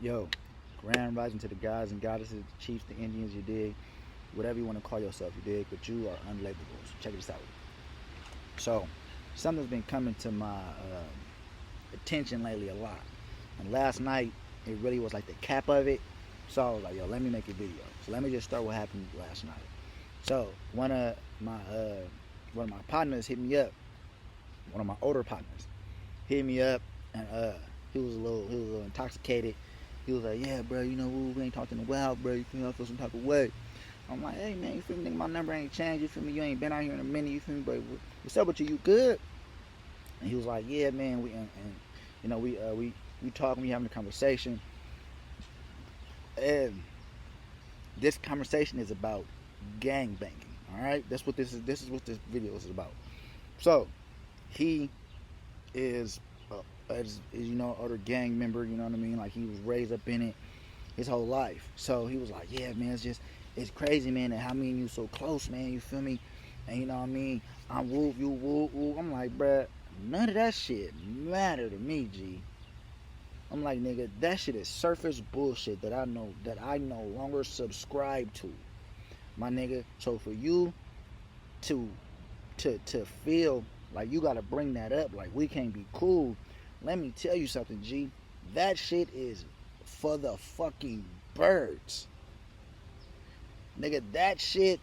Yo, grand rising to the guys and goddesses, the chiefs, the Indians, you dig? Whatever you want to call yourself, you dig? But you are unlabelable. So check this out. So, something's been coming to my attention lately a lot. And last night, it really was like the cap of it. So I was like, yo, let me make a video. So let me just start what happened last night. So one of my partners hit me up. One of my older partners hit me up, and he was a little intoxicated. He was like, yeah, bro, we ain't talked in a while, bro. You feel me? I feel some type of way. I'm like, hey, man, you feel me? Nigga, my number ain't changed. You feel me? You ain't been out here in a minute. You feel me? But what's up with you? You good? And he was like, yeah, man. We talking. We having a conversation. And this conversation is about gang banging. All right, that's what this is. This is what this video is about. So he is, older gang member. You know what I mean? Like he was raised up in it his whole life. So he was like, yeah, man, it's crazy, man, that how me and you so close, man. You feel me? And you know what I mean? I'm whoop, you whoop, whoop. I'm like, bruh, none of that shit matter to me, G. I'm like, nigga, that shit is surface bullshit that I no longer subscribe to, my nigga. So for you to feel like you gotta bring that up, like we can't be cool. Let me tell you something, G. That shit is for the fucking birds. Nigga, that shit,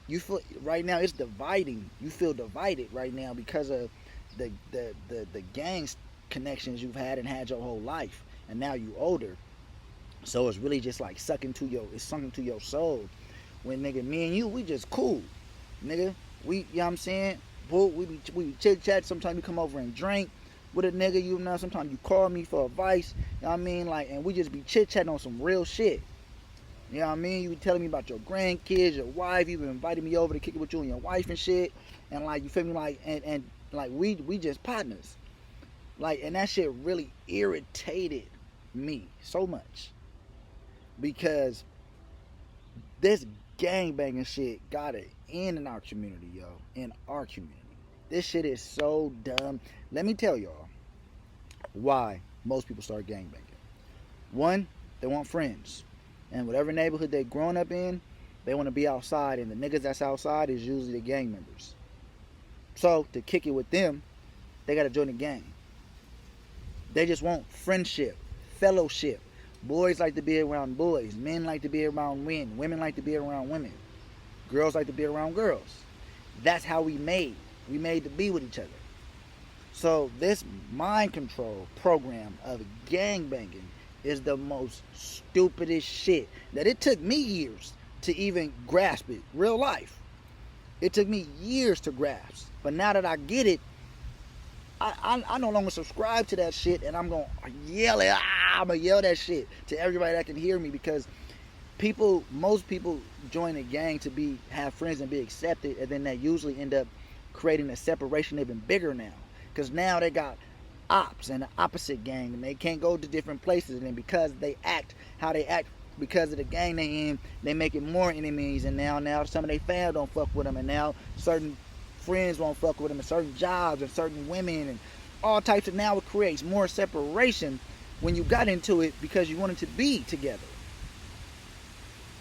you feel right now it's dividing. You feel divided right now because of the gangs connections you've had and had your whole life. And now you older. So it's really just like it's sunken to your soul. When nigga, me and you, we just cool. Nigga, you know what I'm saying? We chit chat, sometimes we come over and drink with a nigga, sometimes you call me for advice, you know what I mean? Like, and we just be chit chatting on some real shit. You know what I mean? You be telling me about your grandkids, your wife, you been inviting me over to kick it with you and your wife and shit. And like, you feel me? Like, and like we just partners. Like, and that shit really irritated me so much. Because this gang banging shit got to end in our community, yo. In our community. This shit is so dumb. Let me tell y'all why most people start gang banging. One, they want friends. And whatever neighborhood they grown up in, they want to be outside. And the niggas that's outside is usually the gang members. So, to kick it with them, they got to join the gang. They just want friendship, fellowship. Boys like to be around boys. Men like to be around men. Women like to be around women. Girls like to be around girls. That's how we made. We made to be with each other. So this mind control program of gang banging is the most stupidest shit that it took me years to even grasp it. Real life. It took me years to grasp. But now that I get it, I no longer subscribe to that shit, and I'm going to yell it. I'm going to yell that shit to everybody that can hear me, because most people join a gang to have friends and be accepted, and then they usually end up creating a separation even bigger now. Because now they got ops and the opposite gang, and they can't go to different places, and then because they act how they act because of the gang they in, they make it more enemies, and now some of their fans don't fuck with them, and now certain friends won't fuck with them, and certain jobs and certain women and all types of, now it creates more separation when you got into it because you wanted to be together.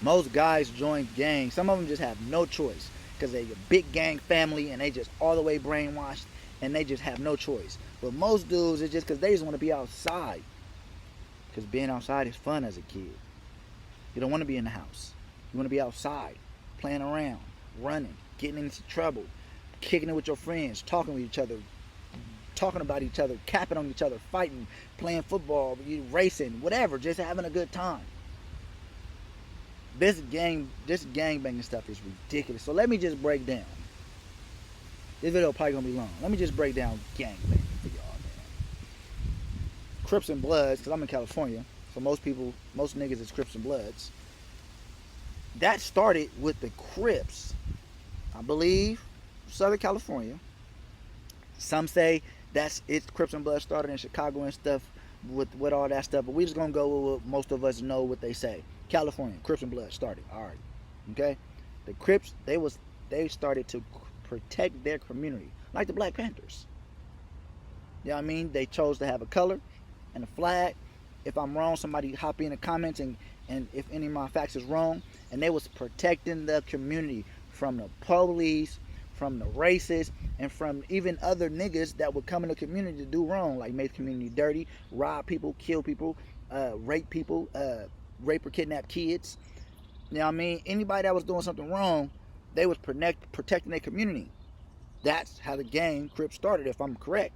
Most guys join gangs. Some of them just have no choice because they're a big gang family and they just all the way brainwashed and they just have no choice. But most dudes, it's just because they just want to be outside, because being outside is fun as a kid. You don't want to be in the house. You want to be outside, playing around, running, getting into trouble, kicking it with your friends, talking with each other, talking about each other, capping on each other, fighting, playing football, racing, whatever, just having a good time. This gang banging stuff is ridiculous. So let me just break down. This video probably gonna be long. Let me just break down gang banging for y'all, man. Crips and Bloods, because I'm in California, so most niggas is Crips and Bloods. That started with the Crips, I believe, Southern California. Some say it's Crips and Bloods started in Chicago and stuff with all that stuff, but we just gonna go with what most of us know what they say. California, Crips and Bloods started. All right, okay. The Crips, they started to protect their community, like the Black Panthers. You know what I mean? They chose to have a color and a flag. If I'm wrong, somebody hop in the comments, and if any of my facts is wrong. And they was protecting the community from the police, from the racists, and from even other niggas that would come in the community to do wrong, like make the community dirty, rob people, kill people, rape people, rape or kidnap kids. You know what I mean? Anybody that was doing something wrong, they was protecting their community. That's how the gang Crips started, if I'm correct.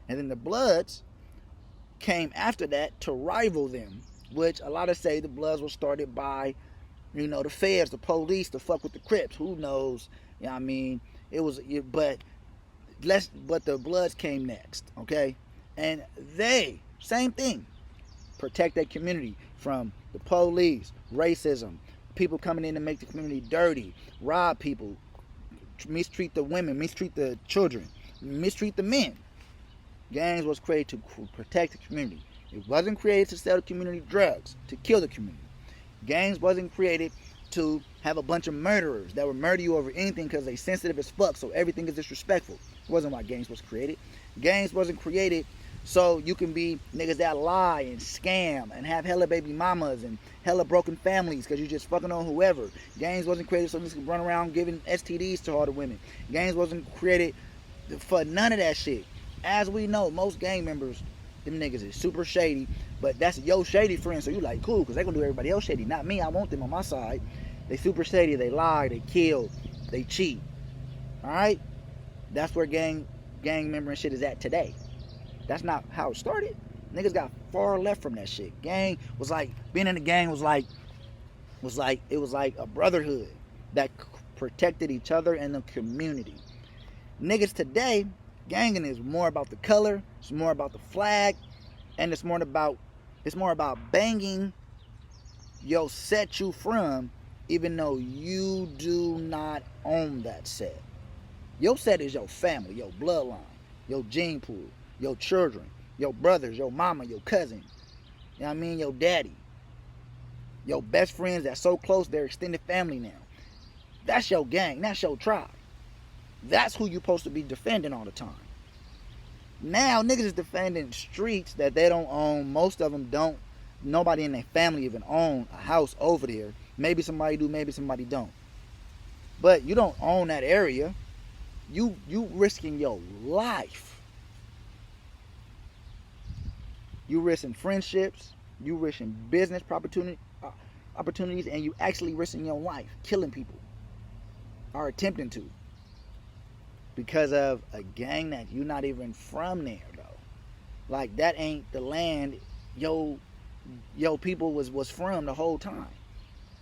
And then the Bloods came after that to rival them, which a lot of say the Bloods were started by, you know, the feds, the police, to fuck with the Crips. Who knows? You know what I mean? It was, but the Bloods came next, okay? And they, same thing, protect their community from the police, racism, people coming in to make the community dirty, rob people, mistreat the women, mistreat the children, mistreat the men. Gangs was created to protect the community. It wasn't created to sell the community drugs, to kill the community. Gangs wasn't created to have a bunch of murderers that would murder you over anything because they sensitive as fuck, so everything is disrespectful. It wasn't why gangs was created. Gangs wasn't created so you can be niggas that lie and scam and have hella baby mamas and hella broken families because you just fucking on whoever. Gangs wasn't created so niggas can run around giving STDs to all the women. Gangs wasn't created for none of that shit. As we know, most gang members, them niggas is super shady, but that's your shady friend, so you like, cool, because they gonna do everybody else shady, not me. I want them on my side. They super shady, they lie, they kill, they cheat. Alright? That's where gang member and shit is at today. That's not how it started. Niggas got far left from that shit. Gang was like, being in the gang was like a brotherhood that protected each other and the community. Niggas today, ganging is more about the color, it's more about the flag, and it's more about banging your set you from, even though you do not own that set. Your set is your family, your bloodline, your gene pool, your children, your brothers, your mama, your cousin, you know what I mean, your daddy, your best friends that's so close they're extended family now. That's your gang, that's your tribe. That's who you're supposed to be defending all the time. Now niggas is defending streets that they don't own. Most of them don't. Nobody in their family even own a house over there. Maybe somebody do, maybe somebody don't. But you don't own that area. You risking your life. You risking friendships. You risking business opportunities, and you actually risking your life, killing people, or attempting to, because of a gang that you're not even from there though. Like, that ain't the land yo people was from the whole time.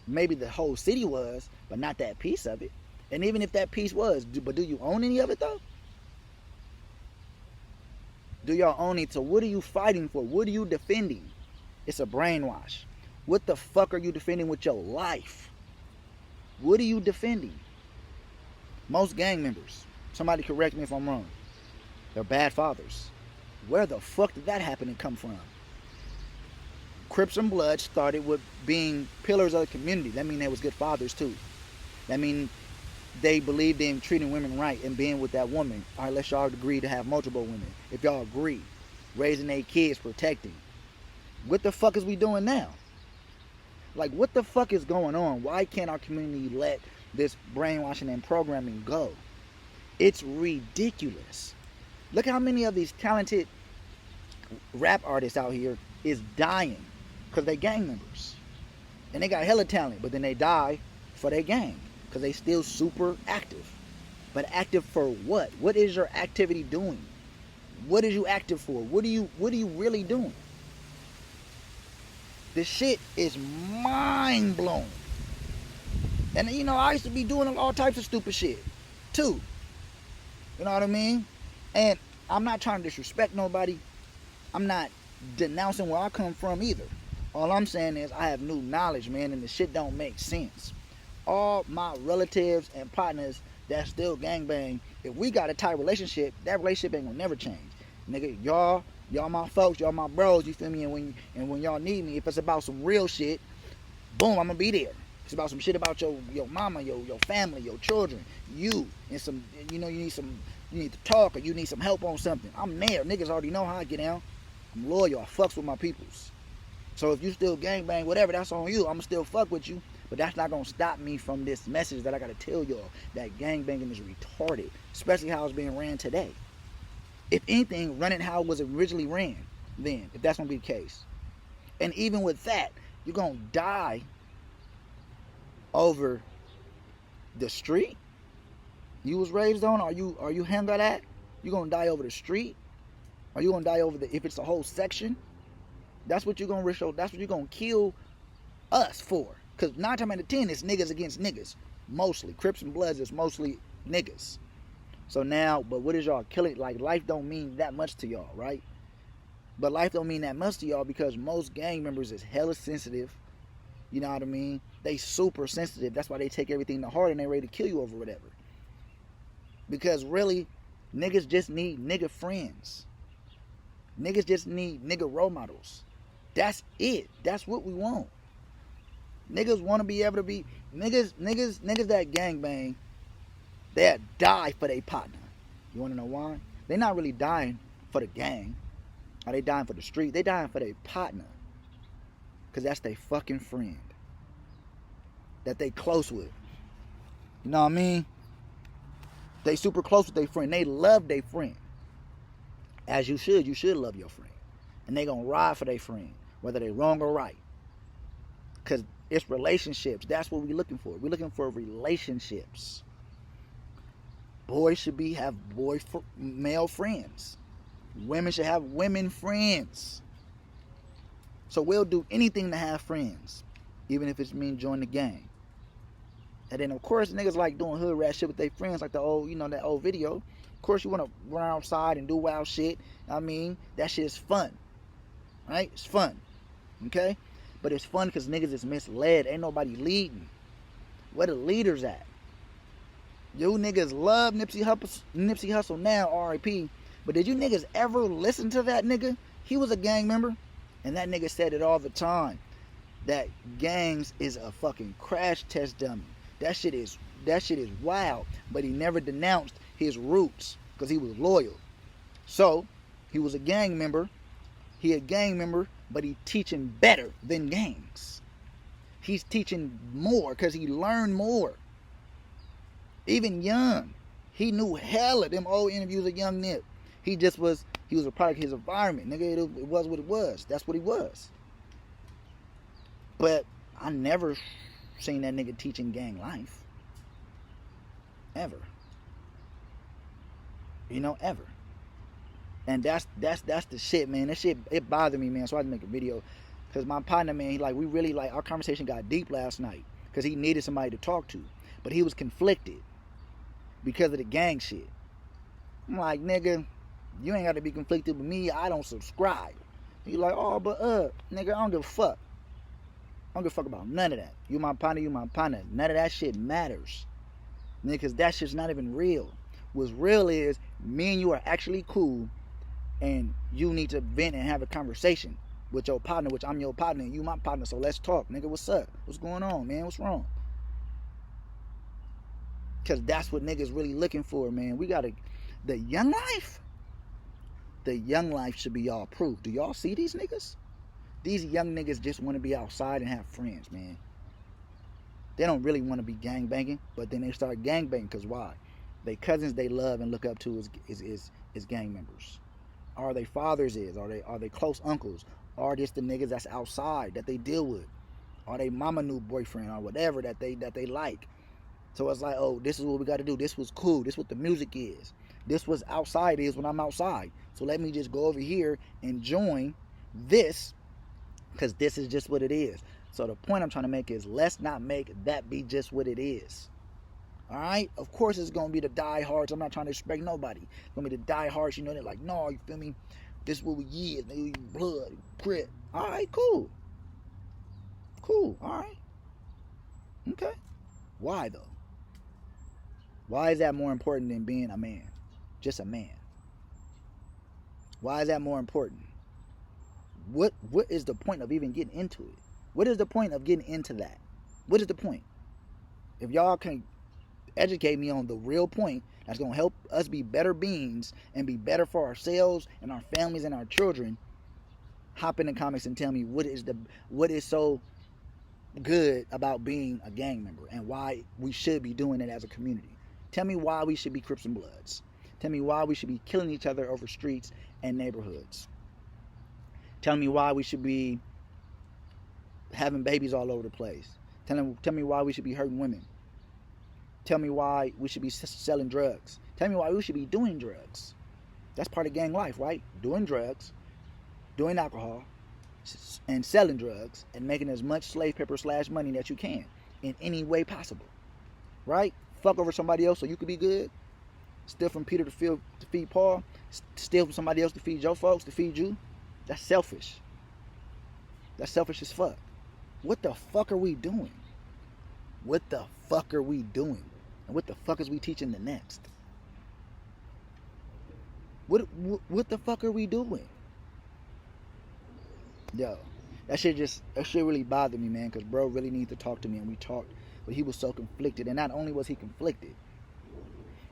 Maybe the whole city was, but not that piece of it. And even if that piece was, but do you own any of it though? Do y'all own it? So what are you fighting for? What are you defending? It's a brainwash. What the fuck are you defending with your life? What are you defending? Most gang members, somebody correct me if I'm wrong, they're bad fathers. Where the fuck did that happen and come from? Crips and Bloods started with being pillars of the community. That means they was good fathers too. That means they believed in treating women right and being with that woman. All right, let's y'all agree to have multiple women. If y'all agree, raising their kids, protecting. What the fuck is we doing now? Like, what the fuck is going on? Why can't our community let this brainwashing and programming go? It's ridiculous. Look how many of these talented rap artists out here is dying because they gang members. And they got hella talent, but then they die for their gang because they still super active. But active for what? What is your activity doing? What is you active for? What are you really doing? This shit is mind blowing. And you know, I used to be doing all types of stupid shit too. You know what I mean? And I'm not trying to disrespect nobody. I'm not denouncing where I come from either. All I'm saying is I have new knowledge, man, and the shit don't make sense. All my relatives and partners that still gangbang, if we got a tight relationship, that relationship ain't gonna never change. Nigga, y'all my folks, y'all my bros, you feel me? And when y'all need me, if it's about some real shit, boom, I'm gonna be there. It's about some shit about your mama, your family, your children, you, and some, you know, you need to talk, or you need some help on something. I'm there. Niggas already know how I get down. I'm loyal. I fucks with my peoples. So if you still gangbang, whatever, that's on you. I'ma still fuck with you. But that's not gonna stop me from this message that I gotta tell y'all, that gangbanging is retarded, especially how it's being ran today. If anything, run it how it was originally ran then, if that's gonna be the case. And even with that, you're gonna die over the street you was raised on. Are you handle that? You gonna die over the street? Are you gonna die over if it's a whole section? That's what you're gonna risk. That's what you're gonna kill us for. Cause 9 times out of 10 it's niggas against niggas. Mostly. Crips and Bloods is mostly niggas. So now, but what is y'all killing? Like, life don't mean that much to y'all, right? But life don't mean that much to y'all because most gang members is hella sensitive. You know what I mean? They super sensitive. That's why they take everything to heart and they ready to kill you over whatever. Because really, niggas just need nigga friends. Niggas just need nigga role models. That's it. That's what we want. Niggas want to be able to be niggas that gangbang. They'll die for their partner. You want to know why? They're not really dying for the gang. Are they dying for the street? They dying for their partner. Because that's their fucking friend. That they close with. You know what I mean? They super close with their friend. They love their friend. As you should. You should love your friend. And they gonna ride for their friend. Whether they wrong or right. Because it's relationships. That's what we're looking for. We're looking for relationships. Boys should have male friends. Women should have women friends. So we'll do anything to have friends. Even if it's mean join the gang. And then of course niggas like doing hood rat shit with their friends, like the old, that old video. Of course you want to run outside and do wild shit. I mean, that shit is fun. Right? It's fun. Okay? But it's fun because niggas is misled. Ain't nobody leading. Where the leaders at? You niggas love Nipsey Hussle now, R.I.P. But did you niggas ever listen to that nigga? He was a gang member. And that nigga said it all the time. That gangs is a fucking crash test dummy. That shit is wild. But he never denounced his roots. Because he was loyal. So, he was a gang member. He a gang member. But he teaching better than gangs. He's teaching more. Because he learned more. Even young. He knew hella them old interviews of Young Nip. He was a product of his environment. Nigga, it was what it was. That's what he was. But I never seen that nigga teaching gang life. Ever. Ever. And that's the shit, man. That shit, it bothered me, man. So I had to make a video. Because my partner, man, our conversation got deep last night. Because he needed somebody to talk to. But he was conflicted. Because of the gang shit. I'm like, nigga, you ain't got to be conflicted with me. I don't subscribe. He like, oh, but nigga, I don't give a fuck. I don't give a fuck about none of that. You my partner, you my partner. None of that shit matters. Nigga, because that shit's not even real. What's real is me and you are actually cool. And you need to vent and have a conversation with your partner, which I'm your partner and you my partner. So let's talk. Nigga, what's up? What's going on, man? What's wrong? Because that's what niggas really looking for, man. We got the young life. The young life should be y'all proof. Do y'all see these niggas? These young niggas just want to be outside and have friends, man. They don't really want to be gangbanging, but then they start gangbanging because why? They cousins they love and look up to is gang members. Or they fathers are they close uncles? Or just the niggas that's outside that they deal with? Or they mama new boyfriend or whatever that they like. So it's like, oh, this is what we got to do. This was cool. This is what the music is. This was outside is when I'm outside. So let me just go over here and join this because this is just what it is. So the point I'm trying to make is let's not make that be just what it is. All right? Of course it's going to be the diehards. I'm not trying to expect nobody. It's going to be the diehards. They're like, no, you feel me? This is what we is. Nigga, blood, grit. All right, cool. Cool. All right. Okay. Why, though? Why is that more important than being a man? Just a man. Why is that more important? What is the point of even getting into it? What is the point of getting into that? What is the point? If y'all can educate me on the real point that's going to help us be better beings and be better for ourselves and our families and our children, hop in the comments and tell me what is so good about being a gang member and why we should be doing it as a community. Tell me why we should be Crips and Bloods. Tell me why we should be killing each other over streets and neighborhoods. Tell me why we should be having babies all over the place. Tell me why we should be hurting women. Tell me why we should be selling drugs. Tell me why we should be doing drugs. That's part of gang life, right? Doing drugs, doing alcohol, and selling drugs, and making as much slave paper / money that you can in any way possible, right? Fuck over somebody else so you could be good. Steal from Peter to feed Paul. Steal from somebody else to feed your folks, to feed you. That's selfish. That's selfish as fuck. What the fuck are we doing? What the fuck are we doing? And what the fuck is we teaching the next? What the fuck are we doing? Yo, that shit really bothered me, man, because bro really needs to talk to me, and we talked, but he was so conflicted. And not only was he conflicted,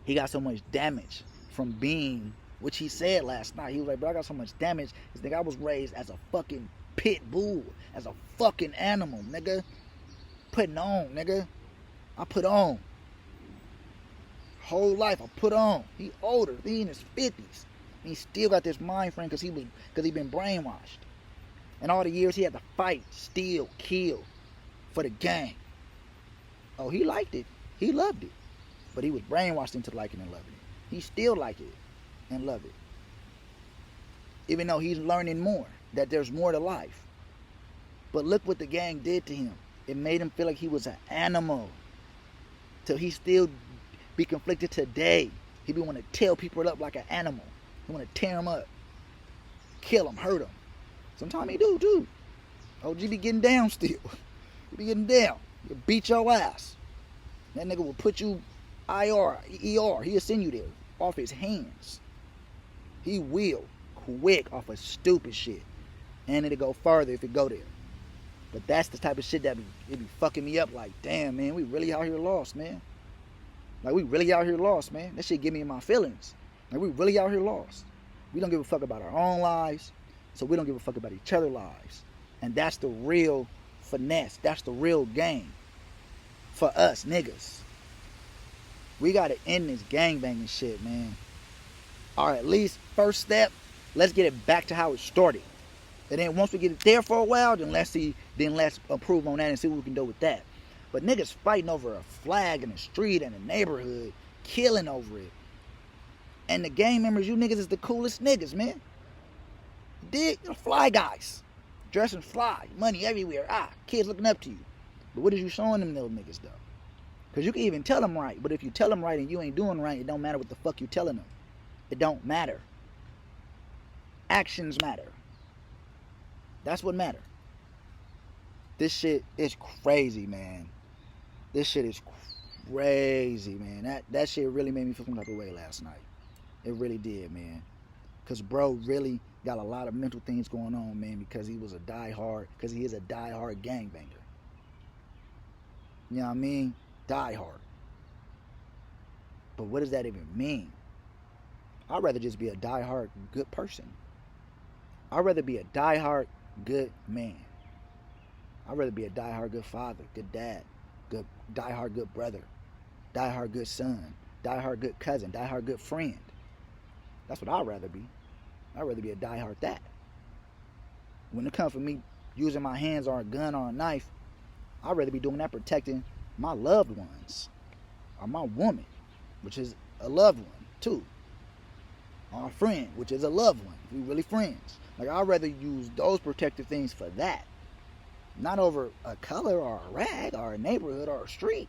he got so much damage from being, which he said last night. He was like, bro, I got so much damage. This nigga, I was raised as a fucking pit bull, as a fucking animal, nigga. Putting on, nigga. I put on. Whole life I put on. He older. He in his 50s. And he still got this mind frame because he been brainwashed. And all the years he had to fight, steal, kill for the gang. Oh, he liked it. He loved it. But he was brainwashed into liking and loving it. He still like it and love it. Even though he's learning more, that there's more to life. But look what the gang did to him. It made him feel like he was an animal. Till he still be conflicted today. He be want to tear people up like an animal. He want to tear them up. Kill them, hurt them. Sometimes he do too. OG be getting down still. He be getting down. He'll beat your ass. That nigga will put you ER. He'll send you there off his hands. He will quick off of stupid shit. And it'll go further if it go there. But that's the type of shit that it be fucking me up. Like, damn, man, we really out here lost, man. Like, we really out here lost, man. That shit get me in my feelings. Like, we really out here lost. We don't give a fuck about our own lives, so we don't give a fuck about each other's lives. And that's the real finesse. That's the real game for us niggas. We gotta end this gangbanging shit, man. Or at least first step, let's get it back to how it started. And then once we get it there for a while, then let's improve on that and see what we can do with that. But niggas fighting over a flag in the street and a neighborhood, killing over it. And the gang members, you niggas is the coolest niggas, man. Dig? You're fly guys. Dressing fly, money everywhere. Kids looking up to you. But what is you showing them little niggas though? Because you can even tell them right, but if you tell them right and you ain't doing right, it don't matter what the fuck you telling them. It don't matter. Actions matter. That's what matter. This shit is crazy, man. This shit is crazy, man. That shit really made me feel some type of way last night. It really did, man. Because bro really got a lot of mental things going on, man, because he is a diehard gangbanger. You know what I mean? Diehard. But what does that even mean? I'd rather just be a diehard good person. I'd rather be a diehard good man. I'd rather be a diehard good father, good dad, good diehard good brother, diehard good son, diehard good cousin, diehard good friend. That's what I'd rather be. I'd rather be a diehard that. When it comes for me using my hands or a gun or a knife, I'd rather be doing that protecting my loved ones or my woman, which is a loved one too, or a friend, which is a loved one. We really friends. Like, I'd rather use those protective things for that, not over a color or a rag or a neighborhood or a street.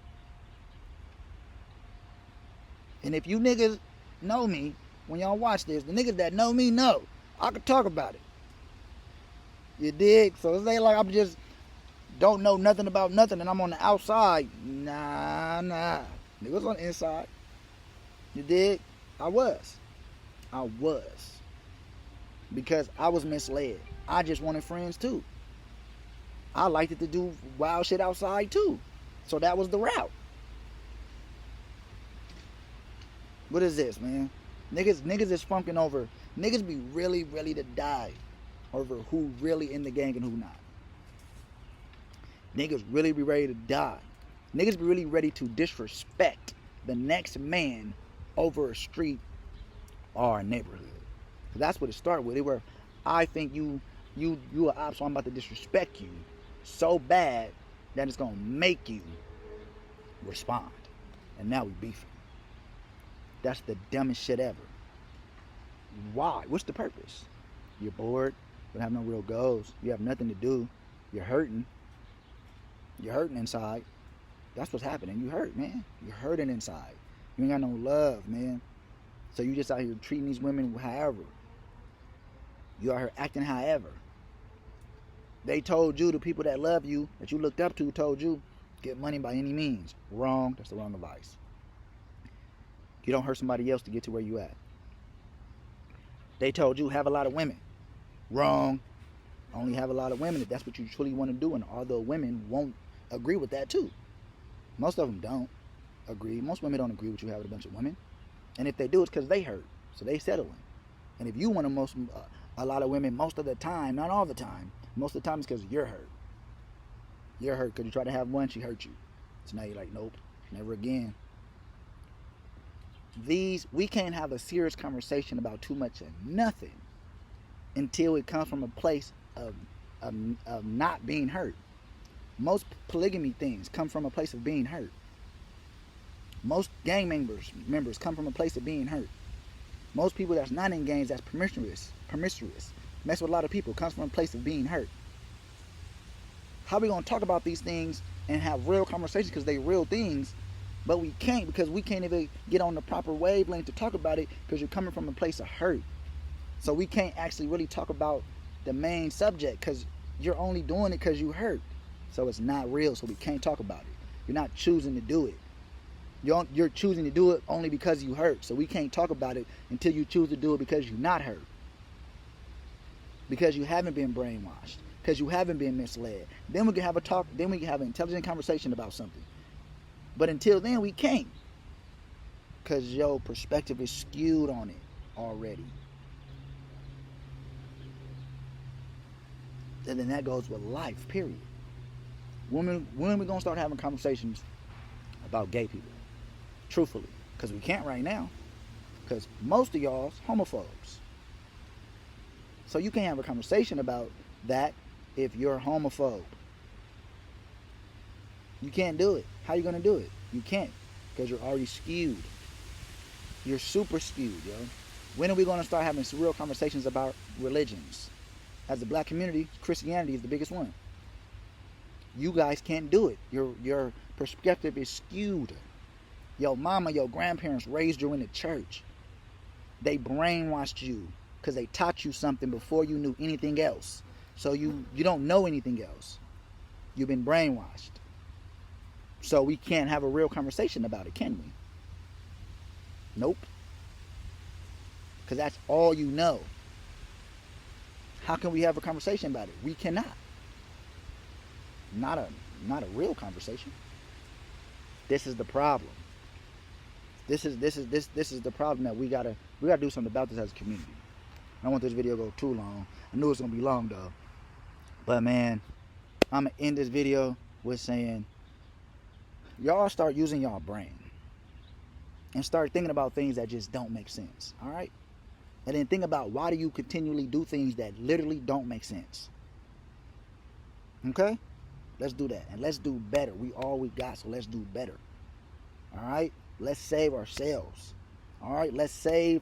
And if you niggas know me, when y'all watch this, the niggas that know me know I can talk about it. You dig? So it's ain't like I'm just don't know nothing about nothing and I'm on the outside. Nah. Niggas on the inside. You dig? I was. Because I was misled. I just wanted friends too. I liked it to do wild shit outside too. So that was the route. What is this, man? Niggas is funking over. Niggas be really ready to die over who really in the gang and who not. Niggas really be ready to die. Niggas be really ready to disrespect the next man over a street or a neighborhood. That's what it started with. It were, I think you an op, so I'm about to disrespect you so bad that it's gonna make you respond. And now we beefing. That's the dumbest shit ever. Why? What's the purpose? You're bored. You don't have no real goals. You have nothing to do. You're hurting. You're hurting inside. That's what's happening. You hurt, man. You're hurting inside. You ain't got no love, man. So you just out here treating these women however. You out here acting however. They told you, the people that love you, that you looked up to, told you, get money by any means. Wrong. That's the wrong advice. You don't hurt somebody else to get to where you at. They told you, have a lot of women. Wrong. Only have a lot of women if that's what you truly want to do. And although women won't agree with that too. Most of them don't agree. Most women don't agree with you having a bunch of women. And if they do, it's because they hurt. So they settling. And if you want a lot of women most of the time, not all the time, most of the time it's because you're hurt. You're hurt because you try to have one, she hurt you. So now you're like, nope, never again. We can't have a serious conversation about too much of nothing until it comes from a place of not being hurt. Most polygamy things come from a place of being hurt. Most gang members come from a place of being hurt. Most people that's not in gangs, that's promiscuous, mess with a lot of people, comes from a place of being hurt. How are we going to talk about these things and have real conversations, because they real things, but we can't, because we can't even get on the proper wavelength to talk about it, because you're coming from a place of hurt. So we can't actually really talk about the main subject, because you're only doing it because you hurt. So it's not real, so we can't talk about it. You're not choosing to do it. You're choosing to do it only because you hurt. So we can't talk about it until you choose to do it because you're not hurt. Because you haven't been brainwashed. Because you haven't been misled. Then we can have a talk. Then we can have an intelligent conversation about something. But until then, we can't. Because your perspective is skewed on it already. And then that goes with life, period. When are we going to start having conversations about gay people? Truthfully. Because we can't right now. Because most of y'all's homophobes. So you can't have a conversation about that if you're a homophobe. You can't do it. How are you going to do it? You can't. Because you're already skewed. You're super skewed, yo. When are we going to start having some real conversations about religions? As a black community, Christianity is the biggest one. You guys can't do it. Your perspective is skewed. Your mama, your grandparents raised you in the church. They brainwashed you because they taught you something before you knew anything else. So you don't know anything else. You've been brainwashed. So we can't have a real conversation about it, can we? Nope. Because that's all you know. How can we have a conversation about it? We cannot. Not a real conversation. This is the problem. This is the problem that we gotta do something about this as a community. I don't want this video to go too long. I knew it's gonna be long though. But man, I'm gonna end this video with saying, y'all start using y'all brain and start thinking about things that just don't make sense. All right? And then think about, why do you continually do things that literally don't make sense? Okay? Let's do that. And let's do better. We all we got, so let's do better. All right? Let's save ourselves. All right? Let's save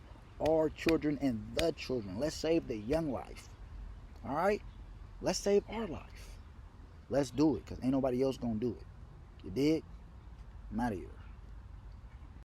our children and the children. Let's save the young life. All right? Let's save our life. Let's do it, because ain't nobody else going to do it. You dig? I'm out of here.